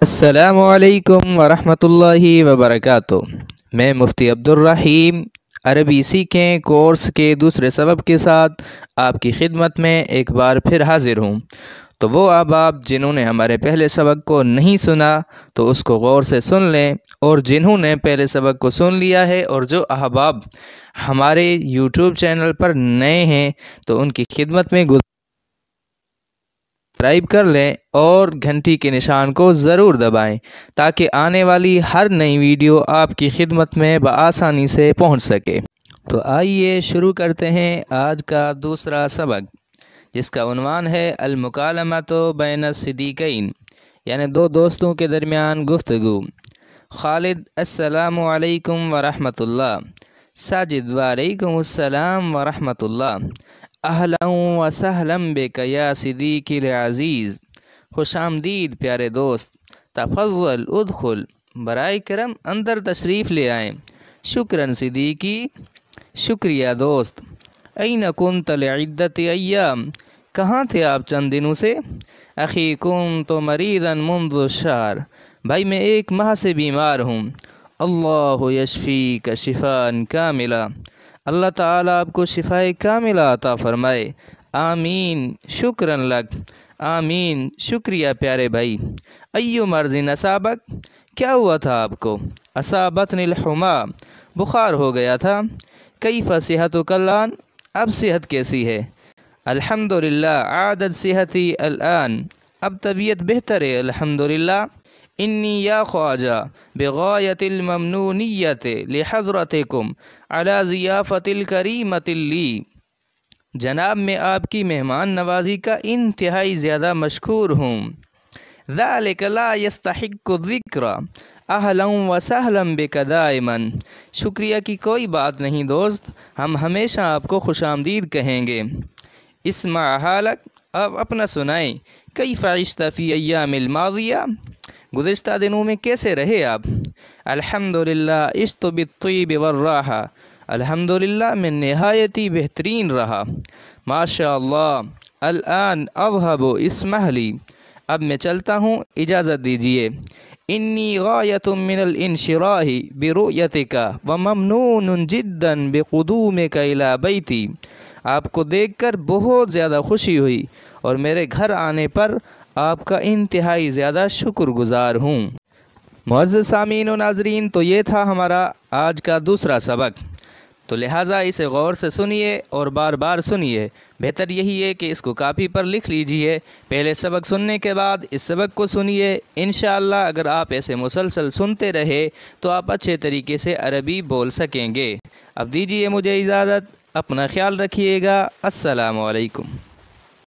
अस्सलामु अलैकुम वरहमतुल्लाहि वबरकातुह। मैं मुफ्ती अब्दुर्रहीम अरबी सीखें कोर्स के दूसरे सबक के साथ आपकी खिदमत में एक बार फिर हाज़िर हूँ। तो वो आप जिन्होंने हमारे पहले सबक को नहीं सुना तो उसको गौर से सुन लें, और जिन्होंने पहले सबक को सुन लिया है और जो अहबाब हमारे यूट्यूब चैनल पर नए हैं तो उनकी खिदमत में सब्सक्राइब कर लें और घंटी के निशान को ज़रूर दबाएं ताकि आने वाली हर नई वीडियो आपकी खिदमत में बआसानी से पहुंच सके। तो आइए शुरू करते हैं आज का दूसरा सबक, जिसका उन्वान है अल-मुकालमतु बैन सिद्दीक़ैन, यानी दो दोस्तों के दरमियान गुफ्तगू। खालिद अस्सलामु अलैकुम वरहमतुल्लाह। साजिद वालेकुम अस्सलाम वरहमतुल्लाह। अहलन व सहलन बिक या सिद्दीक़िल अज़ीज़। खुश आमदीद प्यारे दोस्त। तफ़ज़्ज़ल उदखुल, बराए करम अंदर तशरीफ़ ले आएँ। शुक्रन सिद्दीक़ी, शुक्रिया दोस्त। ऐन कुन्त लिइद्दति अय्याम, कहाँ थे आप चंद दिनों से। अख़ी कुन्तु मरीज़न मुन्ज़ु शहर, भाई मैं एक माह से बीमार हूँ। अल्लाहु यशफ़ीक शिफ़ाअन कामिला, अल्लाह ताला आपको शिफ़ाए कामिला अता फ़रमाए। आमीन शुक्रन लक, आमीन शुक्रिया प्यारे भाई। अय्यु मर्ज़िन असाबक, क्या हुआ था आपको। असाबतनिल हुमा, बुखार हो गया था। कैफ़ा सेहतुकल आन, अब सेहत कैसी है। अल्हम्दुलिल्लाह आदत सेहती अल-आन, अब तबीयत बेहतर है अल्हम्दुलिल्लाह। इन्नी या ख्वाजा बिगायतिल ममनूनियत लिहज़रतिकुम अला ज़ियाफ़तिल करीमतिल ली, जनाब मैं आपकी मेहमान नवाज़ी का इंतहाई ज़्यादा मशकूर हूँ। ज़ालिक ला यस्तहिक्कु ज़िक्र, अहलन व सहलन बिक दाइमन, शुक्रिया की कोई बात नहीं दोस्त, हम हमेशा आपको खुशामदीद कहेंगे। इस्मा हालक, अब अपना सुनाएं। कैफ़ा इश्ता फ़ी अय्यामिल माज़िया, गुज़िश्ता दिनों में कैसे रहे आप। अल्हम्दुलिल्लाह इश्तु बित्तीब वर्राहा, अल्हम्दुलिल्लाह मैं नहायती बेहतरीन रहा। माशाअल्लाह। अल-आन अज़हबु इस्महली, अब मैं चलता हूँ इजाज़त दीजिए। इन्नी गायतुम मिनल इंशिराही बिरुयतिका व ममनूनुन जिद्दन बिक़ुदूमिका इला बैती, आपको देखकर बहुत ज़्यादा खुशी हुई और मेरे घर आने पर आपका इंतहाई ज़्यादा शुक्रगुज़ार हूँ। मुअज़्ज़ज़ सामीन व नाज़रीन, तो ये था हमारा आज का दूसरा सबक, तो लिहाजा इसे गौर से सुनिए और बार बार सुनिए। बेहतर यही है कि इसको कापी पर लिख लीजिए। पहले सबक सुनने के बाद इस सबक को सुनिए। इंशाअल्लाह अगर आप ऐसे मुसलसल सुनते रहे तो आप अच्छे तरीके से अरबी बोल सकेंगे। अब दीजिए मुझे इजाज़त, अपना ख्याल रखिएगा। अस्सलामु अलैकुम।